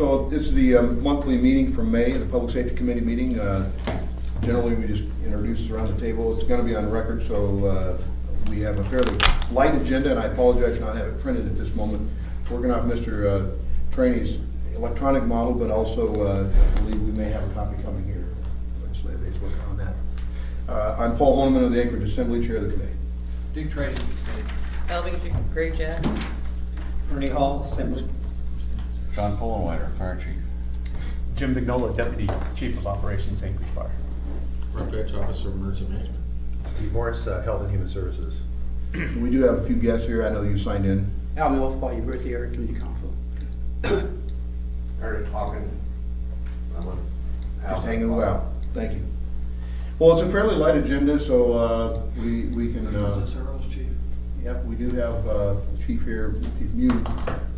So this is the monthly meeting from May, the Public Safety Committee meeting. Generally, we just introduce around the table. It's going to be on record, so we have a fairly light agenda, and I apologize for not having it printed at this moment. Working off Mr. Trainey's electronic model, but also I believe we may have a copy coming here. Legislative Aid's working on that. I'm Paul Honeman of the Anchorage Assembly, Chair of the committee. Dick Tracy, committee. Elving Grayjack. Ernie Hall, Assembly. John Fullenwider, Fire Chief. Jim Vignola, Deputy Chief of Operations, Anchorage Fire. Rough Edge Officer of Emergency Management. Steve Morris, Health and Human Services. We do have a few guests here. I know you signed in. Al Wolfball, your birthday area community council. Ernie talking. Just hanging out. Thank you. Well, it's a fairly light agenda, so we can. SRO's chief. Yep, we do have Chief here, Chief Mew,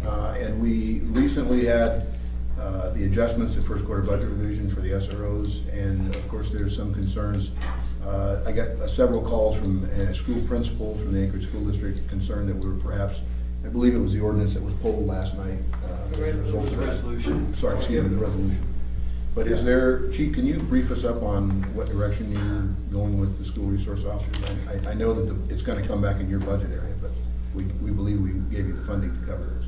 and we recently had the adjustments to first quarter budget revision for the SROs, and of course there's some concerns. I got several calls from school principals from the Anchorage School District concerned that we were perhaps, I believe it was the ordinance that was pulled last night. As a result of that. Resolution. Sorry, excuse me, the resolution. But is there, Chief, can you brief us up on what direction you're going with the school resource officers? I know that it's gonna come back in your budget area, but we believe we gave you the funding to cover this.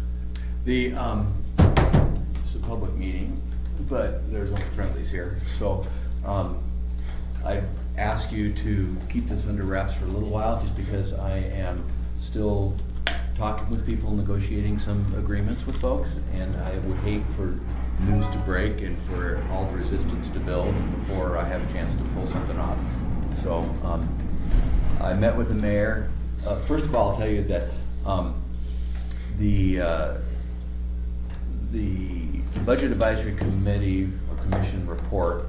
It's a public meeting, but there's only friendlies here. So I ask you to keep this under wraps for a little while, just because I am still talking with people, negotiating some agreements with folks, and I would hate for news to break and for all the resistance to build before I have a chance to pull something off. So I met with the mayor. First of all, I'll tell you that the Budget Advisory Committee or Commission report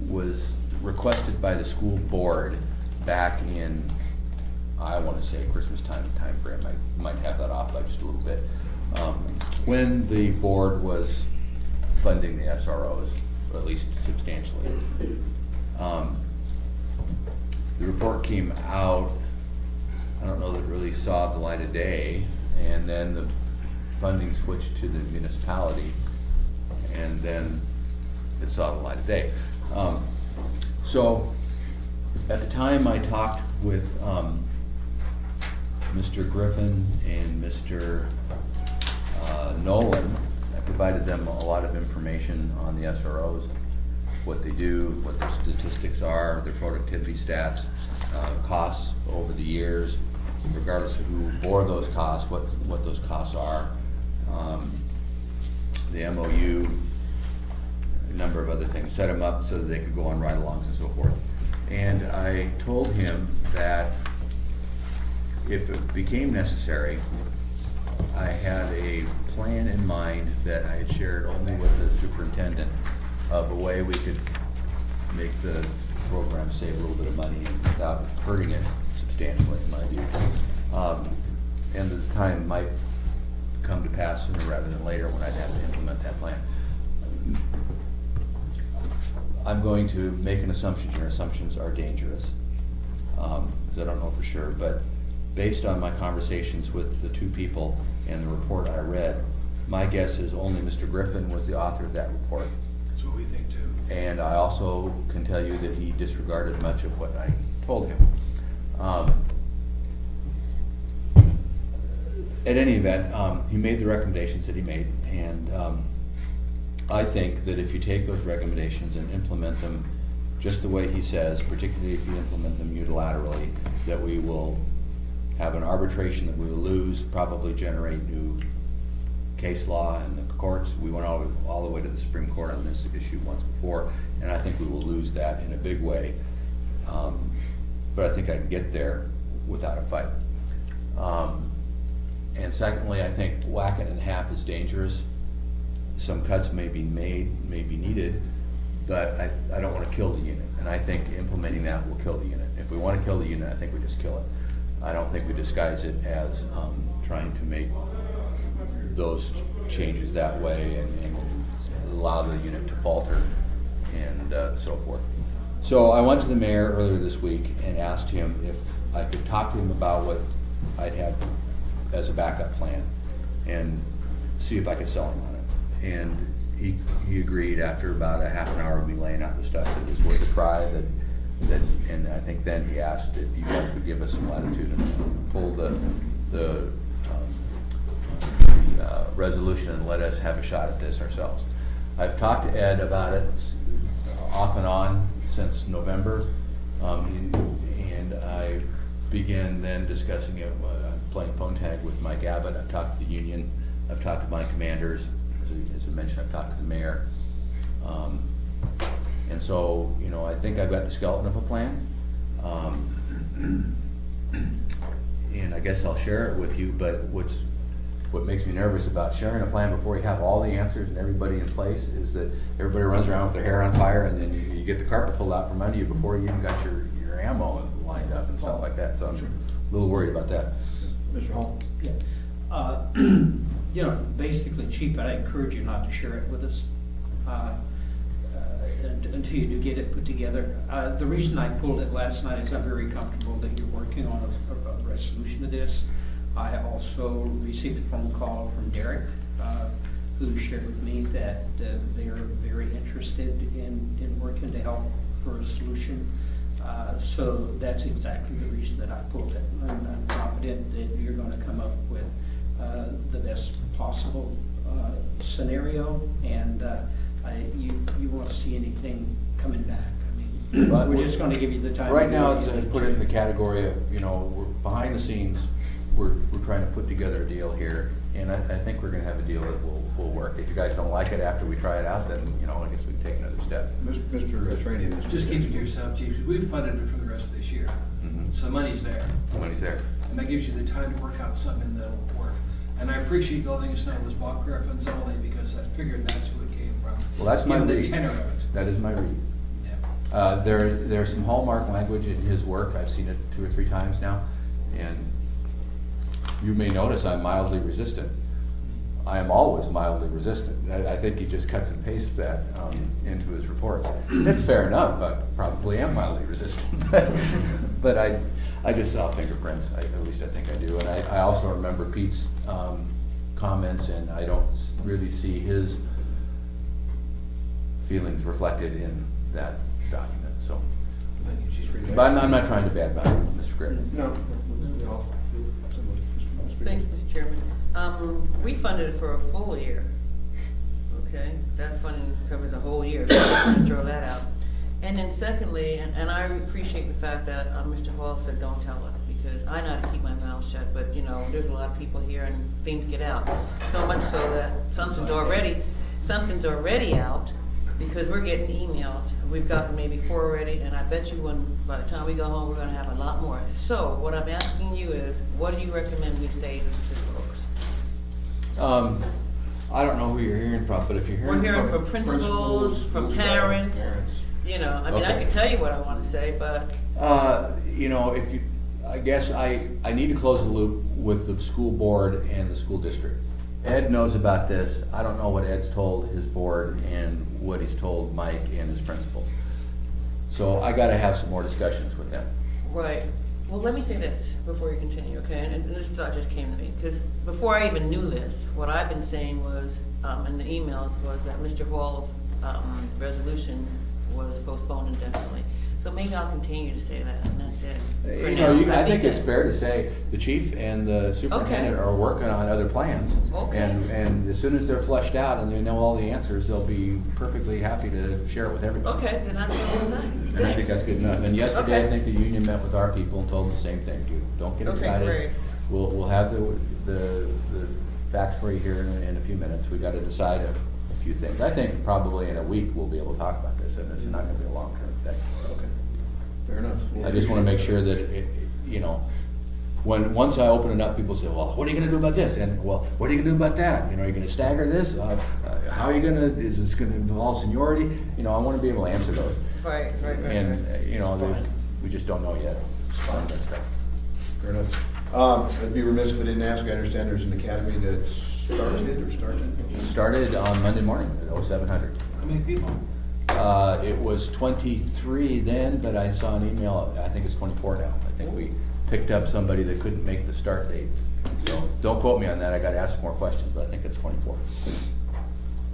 was requested by the school board back in, I want to say, Christmas time frame. I might have that off by just a little bit. When the board was funding the SROs, or at least substantially. The report came out, I don't know that it really saw the light of day, and then the funding switched to the municipality, and then it saw the light of day. So at the time I talked with Mr. Griffin and Mr. Nolan. I provided them a lot of information on the SROs, what they do, what their statistics are, their productivity stats, costs over the years, regardless of who bore those costs, what those costs are, the MOU, a number of other things, set them up so that they could go on ride-alongs and so forth. And I told him that if it became necessary, I had a plan in mind that I had shared only with the superintendent of a way we could make the program save a little bit of money without hurting it substantially, in my view. And the time might come to pass sooner rather than later when I'd have to implement that plan. I'm going to make an assumption here. Assumptions are dangerous, because I don't know for sure, but based on my conversations with the two people and the report I read, my guess is only Mr. Griffin was the author of that report. That's what we think too. And I also can tell you that he disregarded much of what I told him. At any event, he made the recommendations that he made, and I think that if you take those recommendations and implement them just the way he says, particularly if you implement them unilaterally, that we will have an arbitration that we will lose, probably generate new case law in the courts. We went all the way to the Supreme Court on this issue once before, and I think we will lose that in a big way. But I think I can get there without a fight. And secondly, I think whacking it in half is dangerous. Some cuts may be made, may be needed, but I don't want to kill the unit. And I think implementing that will kill the unit. If we want to kill the unit, I think we just kill it. I don't think we disguise it as trying to make those changes that way and allow the unit to falter and so forth. So I went to the mayor earlier this week and asked him if I could talk to him about what I'd had as a backup plan and see if I could sell him on it. And he agreed after about a half an hour of me laying out the stuff that it was worth a try, and I think then he asked if you guys would give us some latitude and pull the resolution and let us have a shot at this ourselves. I've talked to Ed about it off and on since November, and I began then discussing it, playing phone tag with Mike Abbott. I've talked to the union, I've talked to my commanders, as I mentioned, I've talked to the mayor. And so, you know, I think I've got the skeleton of a plan. And I guess I'll share it with you, but what makes me nervous about sharing a plan before you have all the answers and everybody in place is that everybody runs around with their hair on fire, and then you get the carpet pulled out from under you before you even got your ammo lined up and stuff like that. So I'm a little worried about that. Mr. Hall? Yeah. You know, basically, Chief, I encourage you not to share it with us until you do get it put together. The reason I pulled it last night is I'm very comfortable that you're working on a resolution to this. I also received a phone call from Derek, who shared with me that they are very interested in working to help for a solution. So that's exactly the reason that I pulled it. I'm confident that you're going to come up with the best possible scenario, and you won't see anything coming back. I mean, But we're just going to give you the time. Right to now, do it's it. put it in the category of, you know, we're behind the scenes, we're trying to put together a deal here, and I think we're gonna have a deal that will work. If you guys don't like it after we try it out, then, you know, I guess we can take another step. Mr. Trainee, Mr. Just keep it to yourself, Chief, because we've funded it for the rest of this year. Mhm. So the money's there, The money's there. and that gives you the time to work out something that'll work. And I appreciate building a snow was Bob Griffin's only because I figured that's who it came from. Well, that's my Given read. the tenor of it. That is my read. Yeah. There's some hallmark language in his work, I've seen it 2 or 3 times now, and you may notice I'm mildly resistant. I am always mildly resistant. I think he just cuts and pastes that into his reports. It's fair enough, I probably am mildly resistant. But I just saw fingerprints, at least I think I do. And I also remember Pete's comments, and I don't really see his feelings reflected in that document, so. Thank you, Chief. But I'm not trying to badmouth Mr. Griffin. No, we all feel similar. Mr. Thank you, Mr. Chairman. We funded it for a full year. Okay, that funding covers a whole year, so I'm gonna throw that out. And then secondly, and I appreciate the fact that Mr. Hall said, don't tell us, because I know how to keep my mouth shut, but you know, there's a lot of people here and things get out. So much so that something's already out, because we're getting emails. We've gotten maybe 4 already, and I bet you by the time we go home, we're gonna have a lot more. So what I'm asking you is, what do you recommend we say to folks? I don't know who you're hearing from, but if you're hearing We're hearing from. from principals, from school staff, parents, you know, I mean, I Okay. can tell you what I wanna say, but, You know, I guess I need to close the loop with the school board and the school district. Ed knows about this. I don't know what Ed's told his board and what he's told Mike and his principals. So I gotta have some more discussions with them. right. Well, let me say this before you continue, okay? And this thought just came to me, because before I even knew this, what I've been saying was, in the emails, was that Mr. Hall's, resolution was postponed indefinitely. So maybe I'll continue to say that, and that's it. For You now. know, I think it's that- fair to say the chief and the superintendent are working on other plans. Okay. And as soon as they're fleshed out and they know all the answers, they'll be perfectly happy to share it with everybody. Okay, then that's what I'm saying. And I think that's good enough. And yesterday, I Okay. think the union met with our people and told them the same thing, too. Don't get Okay, excited. great. We'll have the facts for you here in a few minutes. We gotta decide a few things. I think probably in a week, we'll be able to talk about this, and it's not gonna be a long-term thing. Okay, fair enough. I just wanna make sure that, you know, once I open it up, people say, well, what are you gonna do about this? And, well, what are you gonna do about that? You know, are you gonna stagger this? How are you gonna, is this gonna involve seniority? You know, I wanna be able to answer those. Right. And, you know, we just don't know yet, some of that stuff. Fair enough. I'd be remiss if I didn't ask, I understand there's an academy that started. It started on Monday morning at 0700. How many people? It was 23 then, but I saw an email, I think it's 24 now. I think we picked up somebody that couldn't make the start date. So don't quote me on that, I gotta ask more questions, but I think it's 24.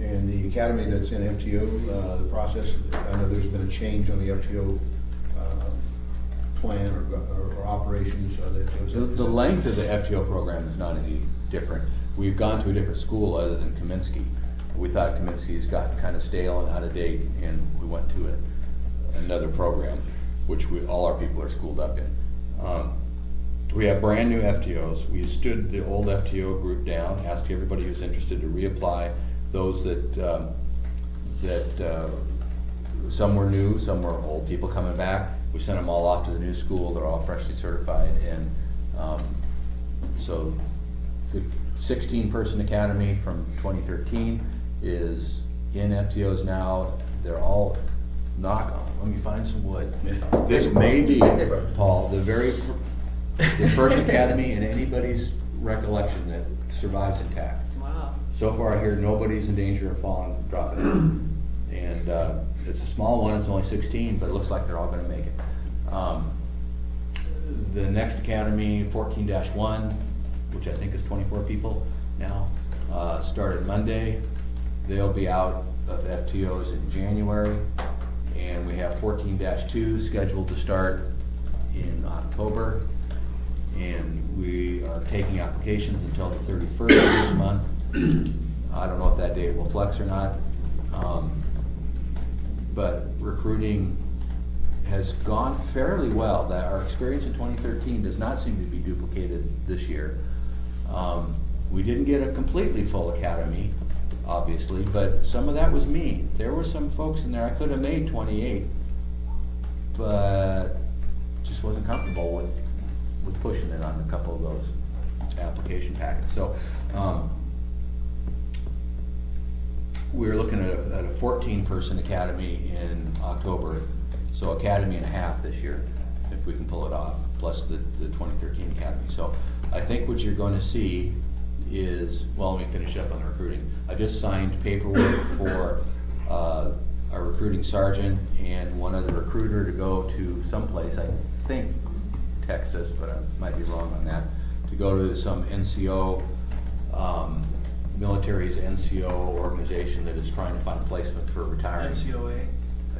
And the academy that's in FTO, the process, I know there's been a change on the FTO plan or operations. The length of the FTO program is not any different. We've gone to a different school other than Kaminsky. We thought Kaminsky's got kind of stale and out of date, and we went to another program, which all our people are schooled up in. We have brand new FTOs. We stood the old FTO group down, asked everybody who's interested to reapply. Those that some were new, some were old people coming back. We sent them all off to the new school. They're all freshly certified, and so the 16-person academy from 2013 is in FTOs now. They're all, knock on, let me find some wood. This may be, Paul, the first academy in anybody's recollection that survives intact. Wow. So far, I hear nobody's in danger of falling, dropping it. And it's a small one, it's only 16, but it looks like they're all gonna make it. The next academy, 14-1, which I think is 24 people now, started Monday. They'll be out of FTOs in January. And we have 14-2 scheduled to start in October. And we are taking applications until the 31st of this month. I don't know if that date will flex or not. But recruiting has gone fairly well. That our experience in 2013 does not seem to be duplicated this year. We didn't get a completely full academy, obviously, but some of that was me. There were some folks in there, I could have made 28, but just wasn't comfortable with pushing it on a couple of those application packets. So we're looking at a 14-person academy in October, so academy and a half this year, if we can pull it off, plus the 2013 academy. So I think what you're going to see is, well, let me finish up on the recruiting. I just signed paperwork for a recruiting sergeant and one other recruiter to go to someplace, I think Texas, but I might be wrong on that, to go to some NCO, military's NCO organization that is trying to find placement for retiring. NCOA.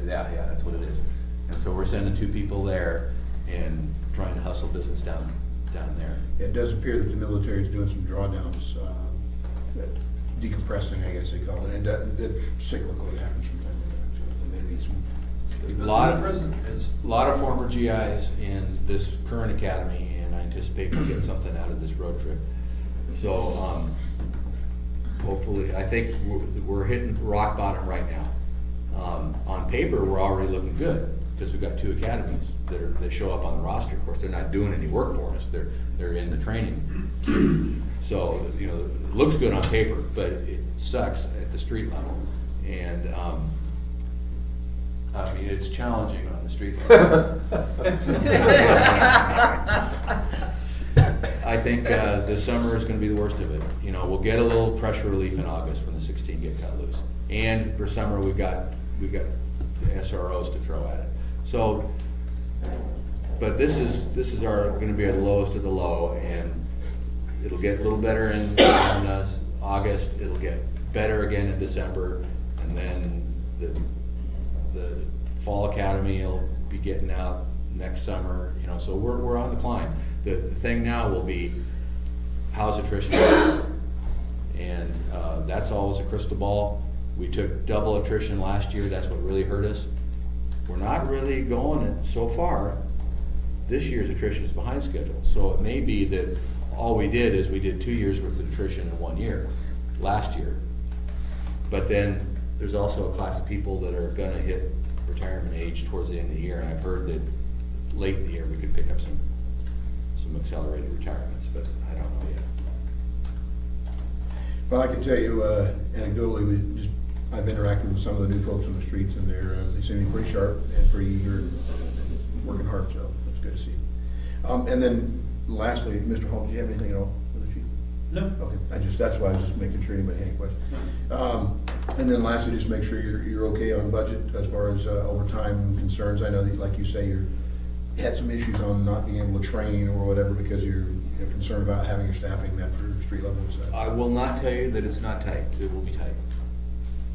Yeah, that's what it is. And so we're sending 2 people there and trying to hustle business down there. It does appear that the military is doing some drawdowns, decompressing, I guess they call it, and that cyclical, it happens from time to time, so maybe some. Lot of former GIs in this current academy, and I anticipate we'll get something out of this road trip. So hopefully, I think we're hitting rock bottom right now. On paper, we're already looking good because we've got 2 academies that show up on the roster. Of course, they're not doing any work for us. They're in the training. So, you know, it looks good on paper, but it sucks at the street level. And I mean, it's challenging on the street level. I think the summer is going to be the worst of it. You know, we'll get a little pressure relief in August when the 16 get cut loose. And for summer, we've got the SROs to throw at it. So, but this is going to be our lowest of the low, and it'll get a little better in August. It'll get better again in December, and then the fall academy will be getting out next summer. You know, so we're on the climb. The thing now will be, how's attrition? And that's always a crystal ball. We took double attrition last year. That's what really hurt us. We're not really going so far. This year's attrition is behind schedule. So it may be that all we did is we did 2 years worth of attrition in 1 year, last year. But then there's also a class of people that are gonna hit retirement age towards the end of the year. And I've heard that late in the year we could pick up some accelerated retirements, but I don't know yet. Well, I can tell you anecdotally, I've interacted with some of the new folks on the streets, and they seem to be pretty sharp and pretty eager and working hard, so that's good to see. And then lastly, Mr. Holmes, do you have anything at all for the chief? No. Okay, that's why I was just making sure anybody had any questions. And then lastly, just make sure you're okay on budget as far as overtime concerns. I know that, like you say, you had some issues on not being able to train or whatever because you're concerned about having your staffing met for street level stuff. I will not tell you that it's not tight. It will be tight.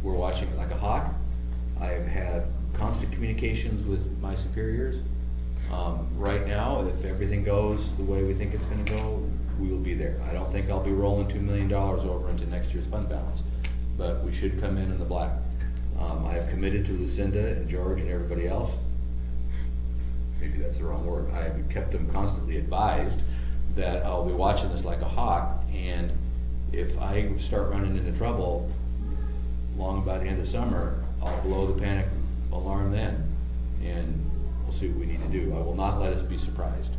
we're watching it like a hawk. I have had constant communications with my superiors. Right now, if everything goes the way we think it's gonna go, we will be there. I don't think I'll be rolling $2 million over into next year's fund balance, but we should come in the black. I have committed to Lucinda and George and everybody else. Maybe that's the wrong word. I have kept them constantly advised that I'll be watching this like a hawk, and if I start running into trouble long by the end of summer, I'll blow the panic alarm then, and we'll see what we need to do. I will not let us be surprised.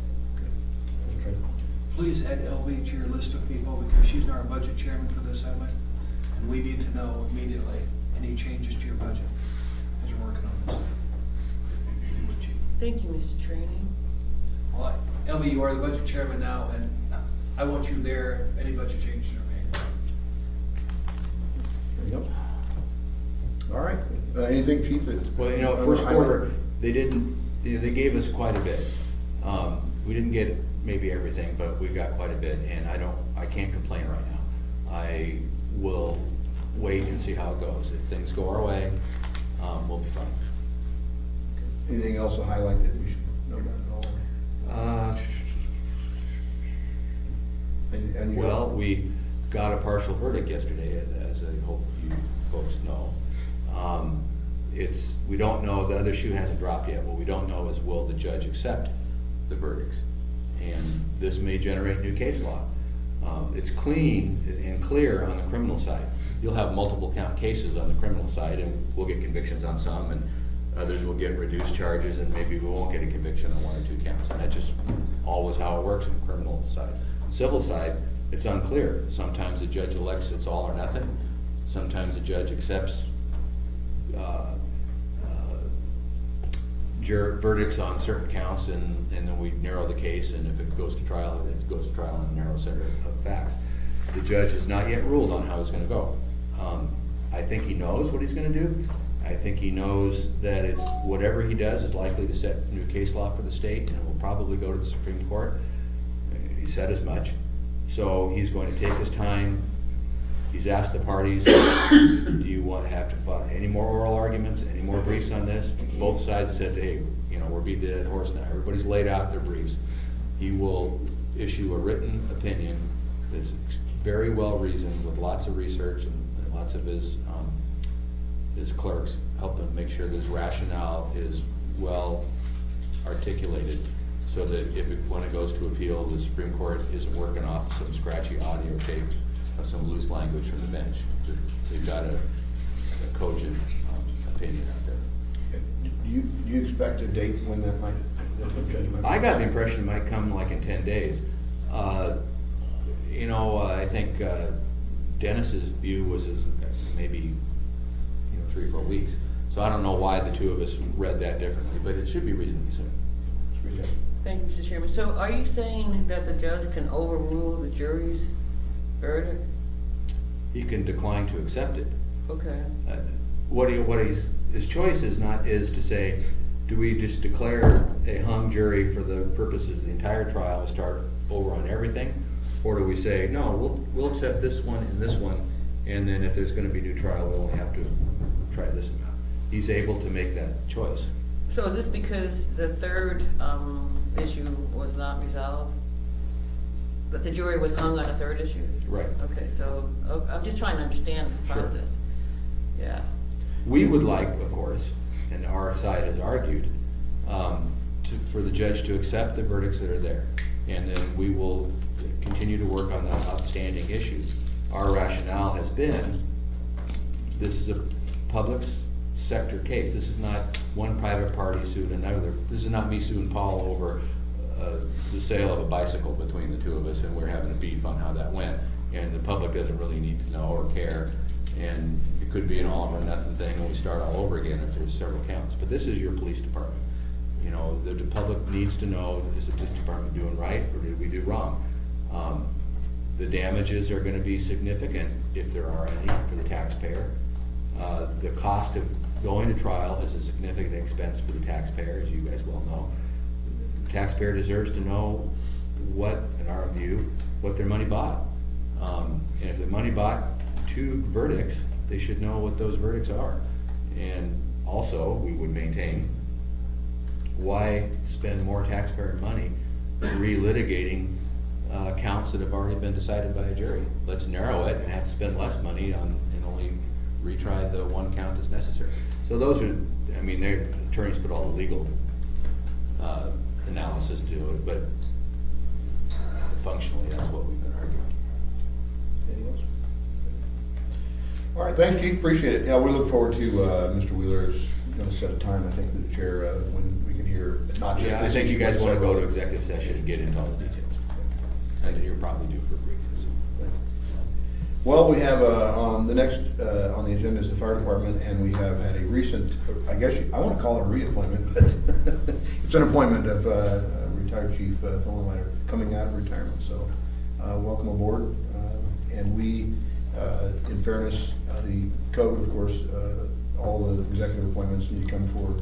Please add LV to your list of people, because she's our budget chairman for this highway. And we need to know immediately any changes to your budget as you're working on this thing. We would, Chief. Thank you, Mr. Trainee. Well, LV, you are the budget chairman now, and I want you there if any budget changes are made. There you go. All right, anything, Chief? Well, you know, first quarter, they gave us quite a bit. We didn't get maybe everything, but we got quite a bit, and I can't complain right now. I will wait and see how it goes. If things go our way, we'll be fine. Anything else to highlight that we should know about at all? And you- Well, we got a partial verdict yesterday, as I hope you folks know. We don't know, the other shoe hasn't dropped yet. What we don't know is, will the judge accept the verdicts? And this may generate new case law. It's clean and clear on the criminal side. You'll have multiple count cases on the criminal side, and we'll get convictions on some, and others will get reduced charges, and maybe we won't get a conviction on 1 or 2 counts. And that's just always how it works on the criminal side. Civil side, it's unclear. Sometimes the judge elects it's all or nothing. Sometimes the judge accepts verdicts on certain counts, and then we narrow the case, and if it goes to trial, it goes to trial on a narrow set of facts. The judge has not yet ruled on how it's gonna go. I think he knows what he's gonna do. I think he knows that it's, whatever he does is likely to set new case law for the state, and it will probably go to the Supreme Court. He said as much. So he's going to take his time. He's asked the parties, do you want to have to file any more oral arguments, any more briefs on this? Both sides said, hey, we're beating the dead horse now. Everybody's laid out their briefs. He will issue a written opinion that's very well reasoned, with lots of research, and lots of his clerks help him make sure this rationale is well articulated, so that when it goes to appeal, the Supreme Court isn't working off some scratchy audio tape of some loose language from the bench. They've got a cogent opinion out there. Do you expect a date when that judgment? I got the impression it might come like in 10 days. I think Dennis's view was maybe 3 or 4 weeks. So I don't know why the two of us read that differently, but it should be reasonably soon. Thank you, Mr. Chairman. So are you saying that the judge can overrule the jury's verdict? He can decline to accept it. Okay. His choice is to say, do we just declare a hung jury for the purposes of the entire trial and start over on everything? Or do we say, no, we'll accept this one, and then if there's gonna be new trial, we only have to try this amount. He's able to make that choice. So is this because the third issue was not resolved? That the jury was hung on a third issue? Right. Okay, so I'm just trying to understand this Sure. process. Yeah. We would like, of course, and our side has argued, for the judge to accept the verdicts that are there. And then we will continue to work on the outstanding issues. Our rationale has been, this is a public sector case. This is not one private party suing another. This is not me suing Paul over the sale of a bicycle between the two of us, and we're having a beef on how that went. And the public doesn't really need to know or care. And it could be an all or nothing thing, and we start all over again if there's several counts. But this is your police department. The public needs to know, is the police department doing right, or did we do wrong? The damages are gonna be significant, if there are any, for the taxpayer. The cost of going to trial is a significant expense for the taxpayer, as you guys well know. The taxpayer deserves to know what, in our view, what their money bought. And if the money bought 2 verdicts, they should know what those verdicts are. And also, we would maintain, why spend more taxpayer money relitigating counts that have already been decided by a jury? Let's narrow it and have to spend less money on, and only retry the one count that's necessary. So those are, I mean, their attorneys put all the legal analysis to it, but functionally, that's what we've been arguing. Anything else? All right, thanks, Chief, appreciate it. Yeah, we look forward to, Mr. Wheeler is gonna set a time, I think, the chair, when we can hear, not just. Yeah, I this think you issue, guys but wanna go to several. executive session and get into all the details. And you're probably due for a brief. Well, we have, on the next, on the agenda is the fire department, and we have had a recent, I guess, I wanna call it a reappointment, but it's an appointment of, retired Chief Phil Leiter coming out of retirement, so, welcome aboard. And we, in fairness, the code, of course, all the executive appointments need to come for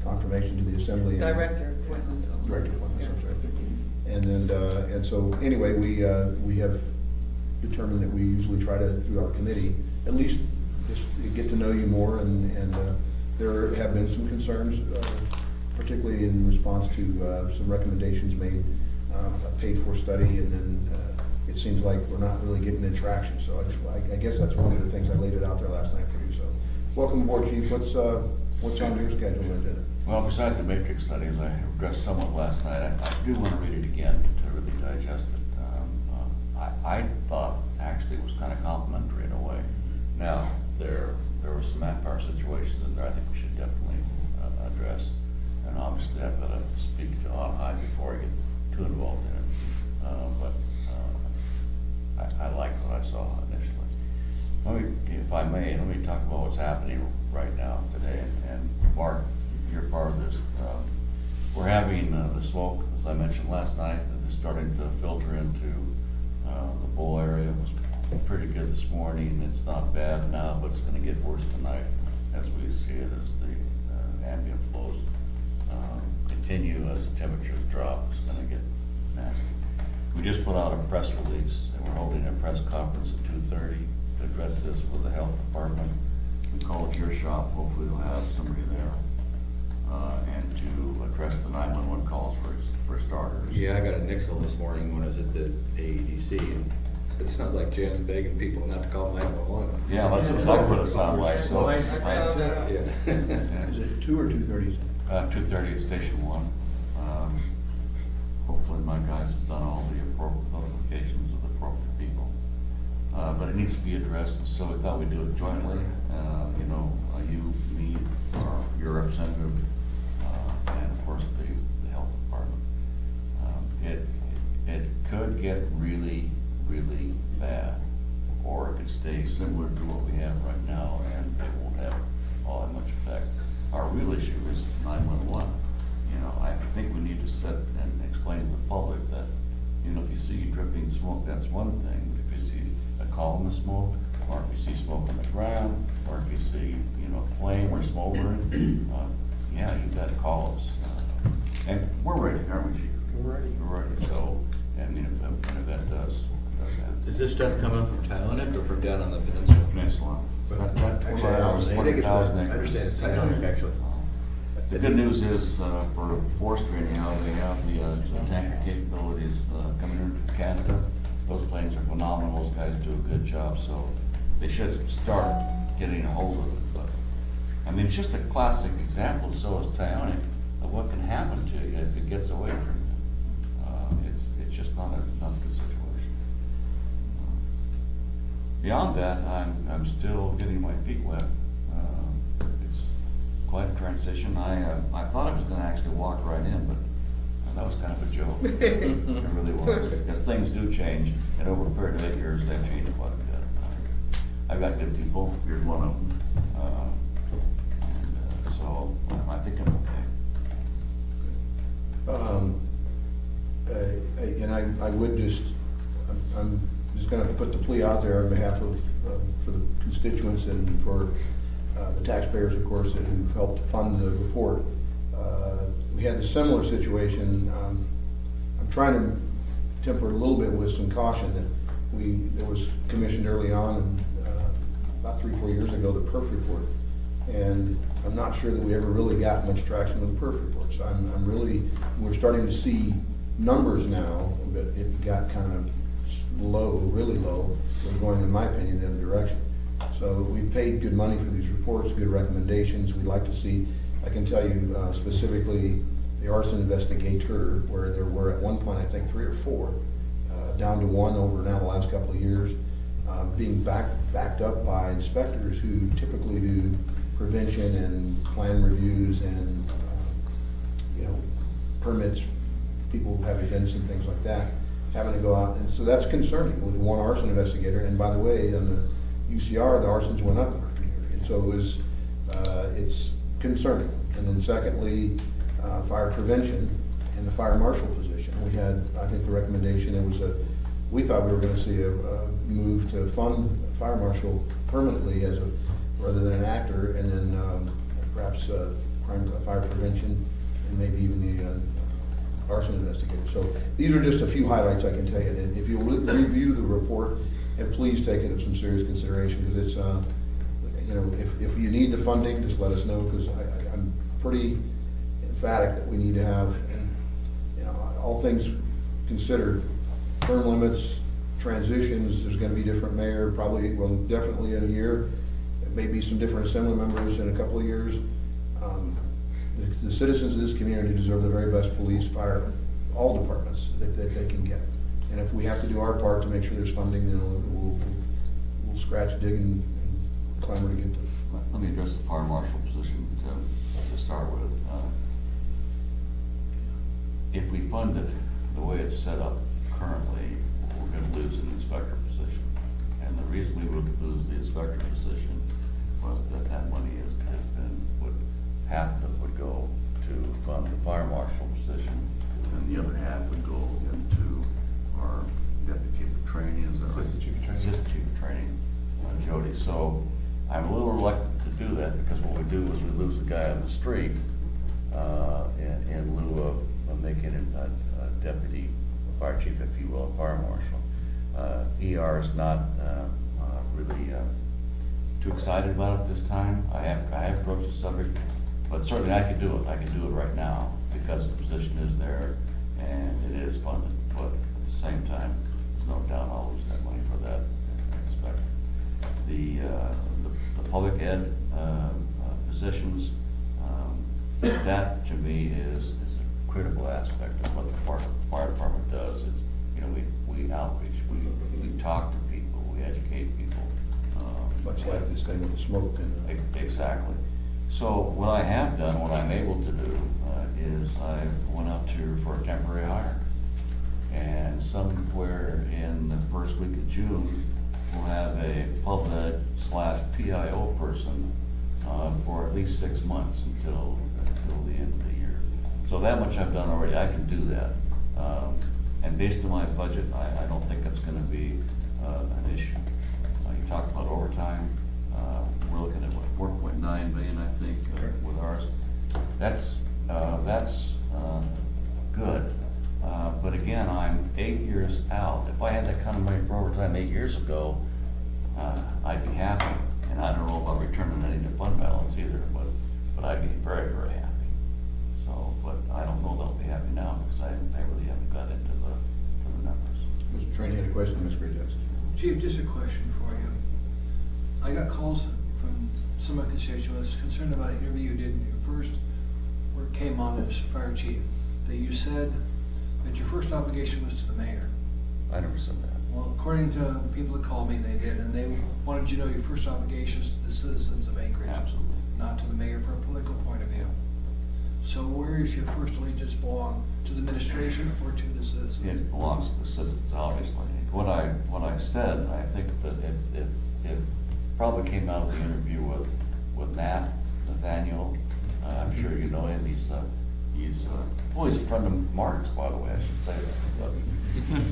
confirmation to the assembly. and- Director appointments. Director appointments, I'm sorry. And then, and so, anyway, we have determined that we usually try to, through our committee, at least just get to know you more, and there have been some concerns, particularly in response to some recommendations made, a paid-for study, and then it seems like we're not really getting the traction, so I guess that's one of the things I laid it out there last night for you, so. Welcome aboard, Chief. What's on your schedule, Lieutenant? Well, besides the matrix studies I addressed somewhat last night, I do want to read it again to really digest it. I thought actually it was kind of complimentary in a way. Now, there were some manpower situations in there I think we should definitely address. And obviously I've got to speak to on high before I get too involved in it. I liked what I saw initially. Let me, if I may, let me talk about what's happening right now today. And Mark, you're part of this. We're having the smoke, as I mentioned last night, that is starting to filter into the bowl area. It was pretty good this morning. It's not bad now, but it's going to get worse tonight as we see it, as the ambient flows continue, as the temperatures drop. It's going to get nasty. We just put out a press release, and we're holding a press conference at 2:30 to address this with the health department. We call it your shop. Hopefully we'll have somebody there. And to address the 911 calls for starters. Yeah, I got a nixle this morning when I was at the AEDC, and it sounds like Jen's begging people not to call 911. Yeah, that's exactly what it sounded like, so. I saw that. Yeah. Is it 2 or 2:30? 2:30 at Station 1. Hopefully my guys have done all the appropriate notifications of the appropriate people. But it needs to be addressed, and so we thought we'd do it jointly. You know, you, me, or your representative, and of course the health department. It could get really, really bad, or it could stay similar to what we have right now, and it won't have all that much effect. Our real issue is 911. You know, I think we need to set and explain to the public that, you know, if you see dripping smoke, that's one thing. If you see a column of smoke, or if you see smoke on the ground, or if you see, you know, flame or smoldering, yeah, you gotta call us. And we're ready, aren't we, Chief? We're ready. We're ready, so, I mean, if an event does happen. Is this stuff coming from Titanic or from down on the peninsula? Peninsula. But That actually, 20,000, I think it's, I 20,000 acres. understand it's Titanic, actually. The good news is, for forestry anyhow, they have the tanker capabilities, coming in from Canada. Those planes are phenomenal, those guys do a good job, so they should start getting a hold of it. But, I mean, it's just a classic example, so is Titanic, of what can happen to you if it gets away from you. It's just not a good situation. Beyond that, I'm still getting my feet wet. It's quite a transition. I thought I was gonna actually walk right in, but that was kind of a joke. It really was, because things do change, and over a period of 8 years, they've changed quite a bit. I've got good people, you're one of them. And so I think I'm okay. And I would just, I'm just gonna put the plea out there on behalf of, for the constituents and for the taxpayers, of course, that who helped fund the report. We had a similar situation. I'm trying to temper it a little bit with some caution that was commissioned early on, and about 3-4 years ago, the perf report. And I'm not sure that we ever really got much traction with the perf reports. We're starting to see numbers now, but it got kind of low, really low. We're going, in my opinion, the other direction. So we paid good money for these reports, good recommendations. We'd like to see, I can tell you specifically, the arson investigator, where there were at one point, I think, 3 or 4, down to 1 over now the last couple of years, being backed up by inspectors who typically do prevention and plan reviews and, permits, people who have events and things like that, having to go out. And so that's concerning with one arson investigator. And by the way, on the UCR, the arsons went up in our community. And so it was, it's concerning. And then secondly, fire prevention and the fire marshal position. We had, I think the recommendation, we thought we were gonna see a move to fund fire marshal permanently rather than an actor, and then perhaps fire prevention, and maybe even the arson investigator. So these are just a few highlights I can tell you. And if you'll review the report, and please take it of some serious consideration, because it's, if you need the funding, just let us know, because I'm pretty emphatic that we need to have, and, all things considered, term limits, transitions, there's gonna be different mayor, probably, well, definitely in a year, maybe some different assembly members in a couple of years. The citizens of this community deserve the very best police, fire, all departments that they can get. And if we have to do our part to make sure there's funding, then we'll scratch, dig, and clamor to get to it. Let me address the fire marshal position to start with. If we fund it the way it's set up currently, we're gonna lose an inspector position. And the reason we would lose the inspector position was that money half of it would go to fund the fire marshal position, and the other half would go into our deputy chief of training, Assistant chief of training. Assistant chief of training, Jody. So I'm a little reluctant to do that, because what we do is we lose a guy on the street, in lieu of making him a deputy fire chief, if you will, a fire marshal. ER is not, really, too excited about it this time. I have broached the subject, but certainly I could do it. I can do it right now, because the position is there and it is funded. But at the same time, there's no doubt I'll lose that money for that inspector. The public ed positions, that to me is a critical aspect of what the fire department does. It's, we outreach, we talk to people, we educate people. Much like this thing with the smoke and. Exactly. So what I have done, what I'm able to do, is I went out for a temporary hire. And somewhere in the first week of June, we'll have a pub ed / PIO person for at least 6 months until the end of the year. So that much I've done already. I can do that. And based on my budget, I don't think that's gonna be an issue. You talked about overtime. We're looking at what, 4.9 million, I think, with ours. That's good. But again, I'm 8 years out. If I had that kind of money for overtime 8 years ago, I'd be happy. And I don't know about returning any to fund balance either, but I'd be very, very happy. So, but I don't know that I'll be happy now, because I really haven't got into the numbers. Mr. Train had a question, Ms. Gray Jackson. Chief, just a question for you. I got calls from some of my constituents concerned about an interview you did in your first, where it came on as fire chief, that you said that your first obligation was to the mayor. I never said that. Well, according to people that called me, they did, and they wanted you to know your first obligation is to the citizens of Anchorage. Absolutely. Not to the mayor from a political point of view. So where is your first allegiance belong? To the administration or to the citizens? It belongs to the citizens, obviously. What I said, I think that it probably came out of the interview with Matt Nathaniel. I'm sure you know him. He's a friend of Mark's, by the way, I should say that.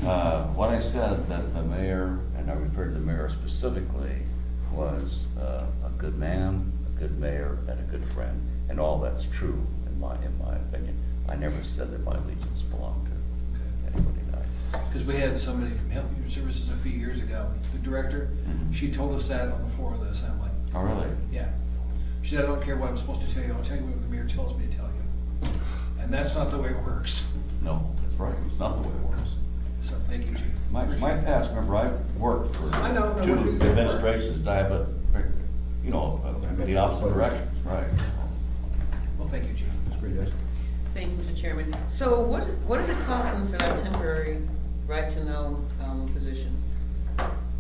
But, what I said that the mayor, and I referred to the mayor specifically, was a good man, a good mayor, and a good friend. And all that's true in my opinion. I never said that my allegiance belonged to anybody. because we had somebody from Health and Human Services a few years ago, the director, Mhm. she told us that on the floor of the assembly. Oh, really? Yeah. She said, I don't care what I'm supposed to tell you, I'll tell you what the mayor tells me to tell you. And that's not the way it works. No, that's right, it's not the way it works. So, thank you, Chief. My past, remember, I worked for I know, I two worked- administrations, but, you know, the opposite directions, right? Well, thank you, Chief. That's great, guys. Thank you, Mr. Chairman. So what is it costing for that temporary right to know, position?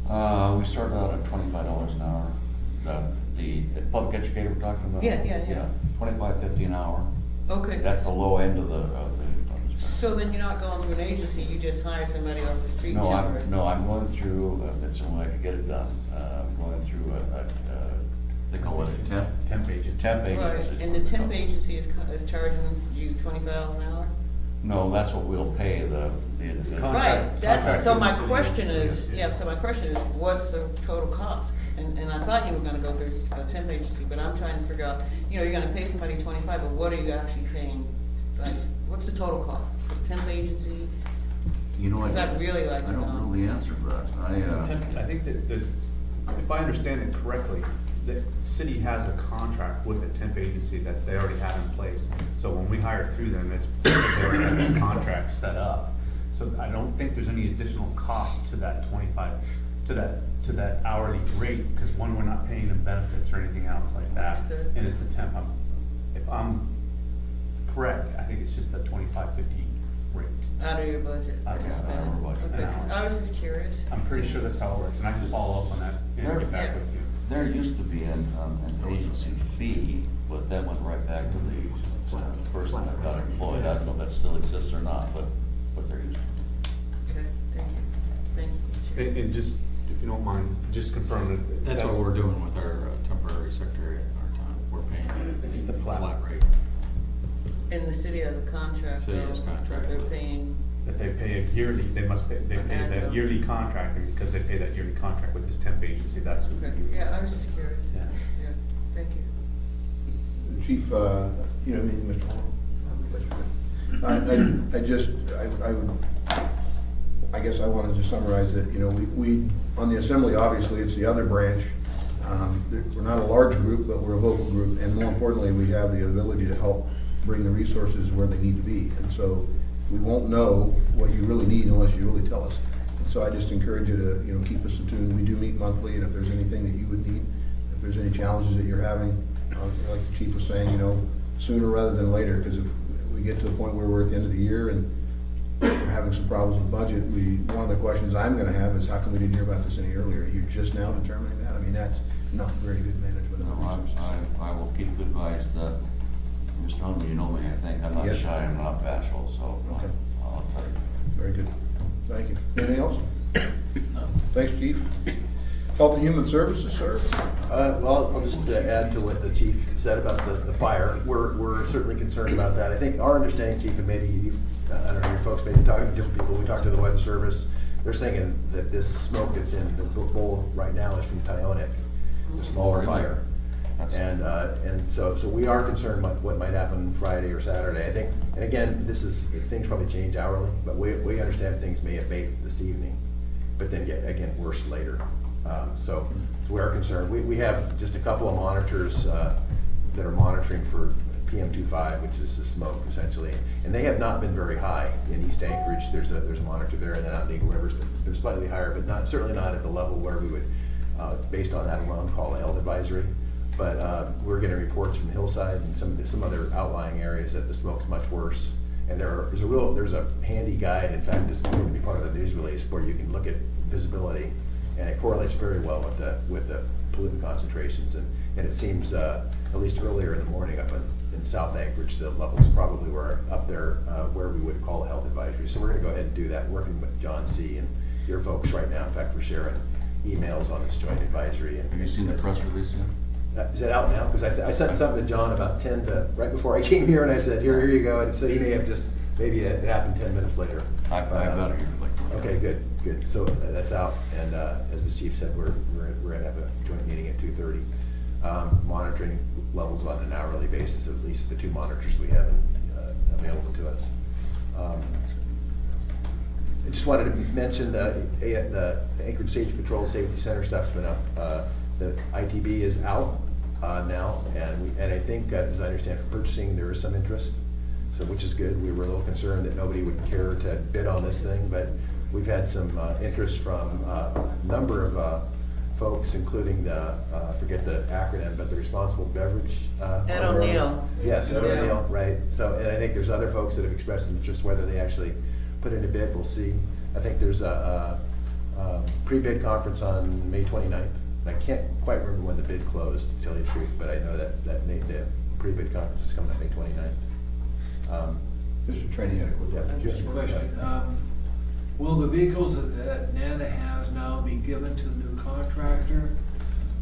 We started out at $25 an hour. The public educator we're talking about? Yeah. 25.50 an hour. Okay. That's the low end of the spectrum. So then you're not going through an agency, you just hire somebody off the street? No, temporary? I'm going through, that's the only way I could get it done. I'm going through they call it a Temp agency. temp agency. Right, and the temp agency is charging you $25 an hour? No, that's what we'll pay the. Right, that, so my Contract question is, agency, yeah, so my question is, what's the total cost? And I thought you were gonna go through a temp agency, but I'm trying to figure out, you know, you're gonna pay somebody 25, but what are you actually paying? Like, what's the total cost? The temp agency? You know, Because I'd really like to I don't know. know the answer to that. I think that there's, if I understand it correctly, the city has a contract with a temp agency that they already have in place. So when we hire through them, it's, they already have that contract set up. So I don't think there's any additional cost to that 25, to that hourly rate, because one, we're not paying them benefits or anything else like that. Understood. And it's a temp. If I'm correct, I think it's just that 25.50 rate. Out of your budget? Out of that you our spend? budget. Okay, 'cause I was just curious. I'm pretty sure that's how it works, and I can follow up on that and get back with you. There used to be an agency fee, but that went right back to the person that got employed. I don't know if that still exists or not, but there used to be. Okay, thank you. Thank you. Chair. And just, if you don't mind, just confirm that. That's what we're doing with our temporary secretary at our time. We're paying Just the a flat. flat rate. And the city has a contract, City has though, contract. that they're paying, That they pay a yearly, they pay that yearly contract, and because they pay that yearly contract with this temp agency, that's. what okay, we do. yeah, I was just curious. Yeah. Yeah, thank you. Chief, you know, Mr. Horn, I guess I wanted to summarize that, you know, we, on the assembly, obviously, it's the other branch. We're not a large group, but we're a vocal group, and more importantly, we have the ability to help bring the resources where they need to be. And so we won't know what you really need unless you really tell us. And so I just encourage you to, you know, keep us in tune. We do meet monthly, and if there's anything that you would need, if there's any challenges that you're having, like the chief was saying, you know, sooner rather than later, because if we get to a point where we're at the end of the year and we're having some problems with budget, one of the questions I'm gonna have is, how come we didn't hear about this any earlier? Are you just now determining that? I mean, that's not very good management of No, resources. I will keep advised, Mr. Hunter, you know me, I think, I'm not Yes. shy, I'm not bashful, so Okay. I'll tell you. Very good. Thank you. Anything else? Thanks, chief. Health and Human Services, sir? Well, I'll just add to what the chief said about the fire. We're certainly concerned about that. I think our understanding, chief, and maybe you, I don't know, your folks may be talking to different people. We talked to the weather service. They're saying that this smoke that's in the bowl right now is from Tyonek, the smaller fire. And so we are concerned about what might happen Friday or Saturday. I think, and again, things probably change hourly, but we understand things may abate this evening, but then get, again, worse later. So we are concerned. We have just a couple of monitors that are monitoring for PM2.5, which is the smoke essentially, and they have not been very high in East Anchorage. There's a monitor there, and then out in Eagle River, they're slightly higher, but certainly not at the level where we would, based on that alone, call a health advisory. But we're getting reports from Hillside and some other outlying areas that the smoke's much worse. And there's a handy guide, in fact, it's going to be part of the news release, where you can look at visibility, and it correlates very well with the pollutant concentrations. And it seems, at least earlier in the morning up in South Anchorage, the levels probably were up there where we would call a health advisory. So we're going to go ahead and do that, working with John C. and your folks right now. In fact, we're sharing emails on this joint advisory. Have you seen the press release yet? Is it out now? Because I sent something to John about right before I came here, and I said, here you go. And so he may have maybe it happened 10 minutes later. I got it here, Okay, good. So that's out, and as the chief said, we're gonna have a joint meeting at 2:30, monitoring levels on an hourly basis, at least the two monitors we have available to us. I just wanted to mention the Anchorage Safety Patrol Safety Center stuff's been up. The ITB is out now, and I think, as I understand from purchasing, there is some interest, so which is good. We were a little concerned that nobody would care to bid on this thing, but we've had some interest from a number of folks, including the, I forget the acronym, but the Responsible Beverage. Ed O'Neill. Yes, Ed Yeah. O'Neill, right. So, and I think there's other folks that have expressed interest, whether they actually put in a bid, we'll see. I think there's a pre-bid conference on May 29th. And I can't quite remember when the bid closed, to tell you the truth, but I know that the pre-bid conference is coming up May 29th. Mr. Trainee had a quick Yeah. Just a question. Will the vehicles that Nana has now be given to the new contractor?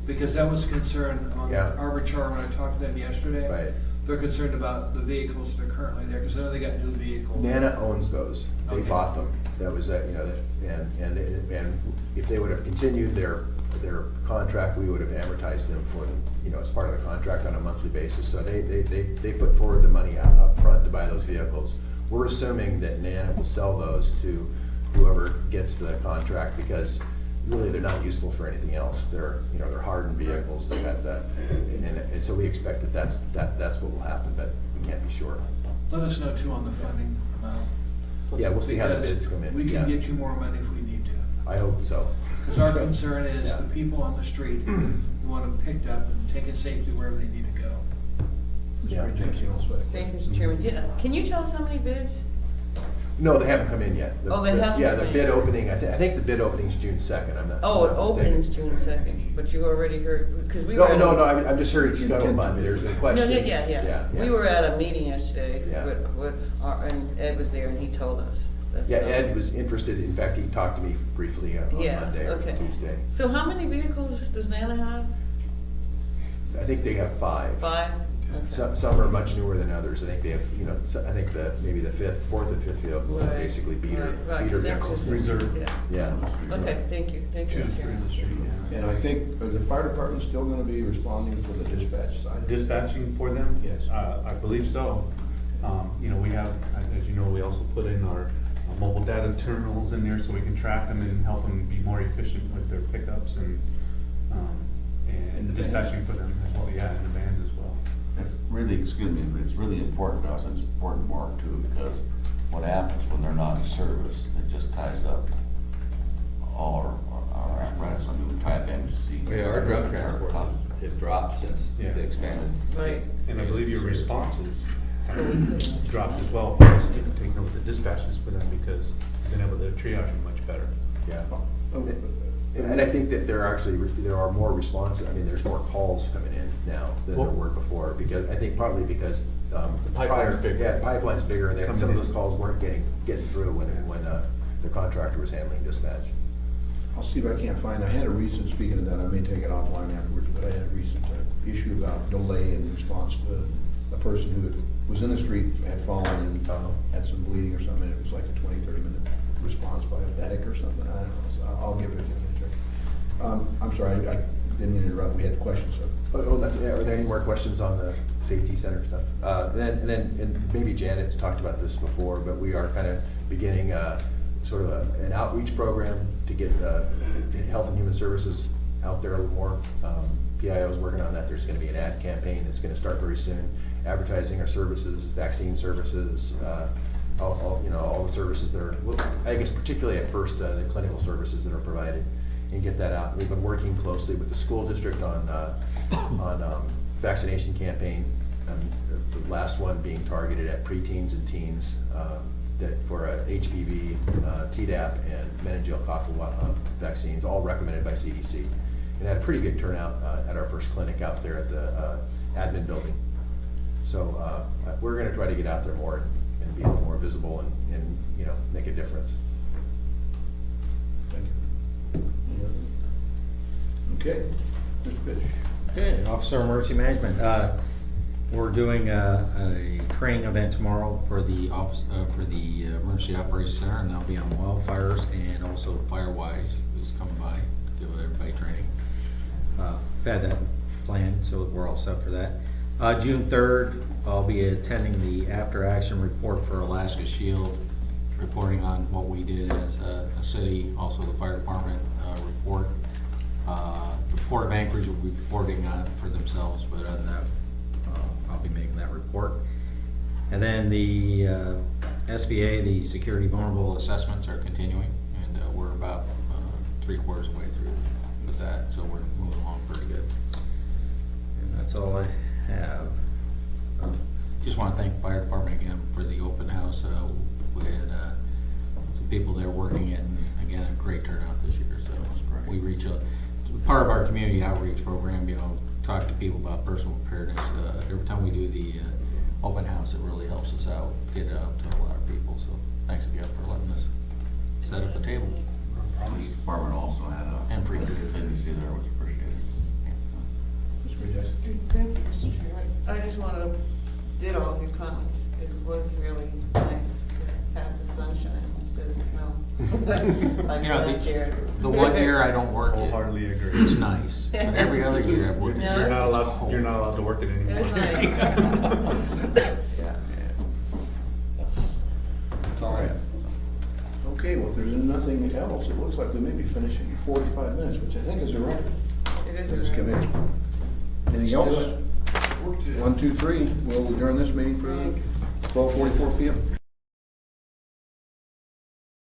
Because that was a concern on Yeah. Arbiter when I talked to them yesterday. Right. They're concerned about the vehicles that are currently there, because I know they got new vehicles. Nana owns those. They Okay. bought them. That was, and if they would have continued their contract, we would have amortized them for them, as part of the contract on a monthly basis. So they put forward the money up front to buy those vehicles. We're assuming that Nana will sell those to whoever gets the contract, because really they're not useful for anything else. They're hardened vehicles. They got that, and so we expect that's what will happen, but we can't be sure. Let us know too on the funding amount. Yeah, we'll see how the Because bids come in. We Yeah. can get you more money if we need to. I hope so. Because our concern is Yeah. the people on the street, we want them picked up and taken safely wherever they need to go. Yeah. Thank you. Thank you, Mr. Chairman. Yeah, can you tell us how many bids? No, they haven't come in yet. Oh, they haven't Yeah, come the in. bid opening, I think the bid opening is June 2nd, I'm not. Oh, it I'm not mistaken. opens June 2nd, but you already heard, because we were. No, at a- no, I'm just hearing scuttlebutt, there's been No, questions. yeah. We were at a meeting yesterday Yeah. and Ed was there and he told us. That's, Yeah, Ed was interested, in fact, he talked to me briefly on Yeah, Monday or okay. Tuesday. So how many vehicles does Nana have? I think they have 5. 5? Okay. Some are much newer than others, I think they have, I think maybe the fourth and fifth vehicle are Right. basically beater Right, 'cause that was vehicles. just- Reserve. Yeah. Yeah. Okay, thank you, Mr. Chairman. And I think, is the fire department still gonna be responding for the dispatch side? Dispatching for them? Yes. I believe so. We have, as you know, we also put in our mobile data terminals in there so we can track them and help them be more efficient with their pickups and In the vans? dispatching for them as well, yeah, in the vans as well. It's really, excuse me, but it's really important to us, and it's important to Mark too, because what happens when they're not in service, it just ties up all our apparatus. I mean, we tie up MCC. Yeah, our drug transport has dropped since Yeah. they expanded. Right. And I believe your responses have dropped as well for us to take note of the dispatches for them because they've been able to triage them much better. Yeah. Oh, And I think that there are more responses, there's more calls coming in now than there Well- were before, because, I think partly because. The pipeline's bigger. Yeah, the pipeline's bigger, and Coming some of in. those calls weren't getting through when the contractor was handling dispatch. I'll see if I can't find, I had a recent, speaking of that, I may take it offline afterwards, but I had a recent issue about delay in response to a person who was in the street, had fallen and had some bleeding or something. It was like a 20-30 minute response by a medic or something, I don't know, so I'll give it to you. I'm sorry, I didn't mean to interrupt, we had questions, so. Are there any more questions on the safety center stuff? And maybe Janet's talked about this before, but we are kind of beginning sort of an outreach program to get Health and Human Services out there a little more. PIO's working on that. There's going to be an ad campaign that's going to start very soon, advertising our services, vaccine services, all the services that are, I guess particularly at first, the clinical services that are provided, and get that out. We've been working closely with the school district on vaccination campaign. The last one being targeted at preteens and teens for HPV, Tdap, and meningococcal vaccines, all recommended by CDC. And had a pretty good turnout at our first clinic out there at the admin building. So we're going to try to get out there more and be a little more visible and make a difference. Thank you. Okay, Mr. Fish. Okay, Officer of Emergency Management. We're doing a training event tomorrow for the Emergency Operations Center, and that'll be on wildfires and also Firewise, who's coming by to give everybody training. We've had that planned, so we're all set for that. June 3rd, I'll be attending the after-action report for Alaska Shield reporting on what we did as a city, also the fire department report. The Port of Anchorage will be reporting on it for themselves, but other than that, I'll be making that report. And then the SVA, the security vulnerable assessments are continuing, and we're about 3/4 of the way through with that, so we're moving along pretty good. And that's all I have. Just want to thank the fire department again for the open house. We had some people there working it, and again, a great turnout this year, so we reach out. Part of our community outreach program, you know, talk to people about personal preparedness. Every time we do the open house, it really helps us out, get it out to a lot of people, so thanks again for letting us set up a table. Police department also had And free a food. contingency there, which appreciated. Ms. Reed, Thank you, Mr. Chairman. I just want to ditto all your comments. It was really nice to have the sunshine instead of snow. Like You know, last year. The one year I don't work it, Wholeheartedly agree. it's nice, but every other year I've worked it. No, You're not it's allowed, you're not allowed to work it It was anymore. nice. That's all I have. Okay, well, if there's nothing else, it looks like we may be finishing in 45 minutes, which I think is a record. It is For a this record. committee. Anything Let's do else? 1, 2, 3, we'll adjourn this meeting for Thanks. 12:44 PM.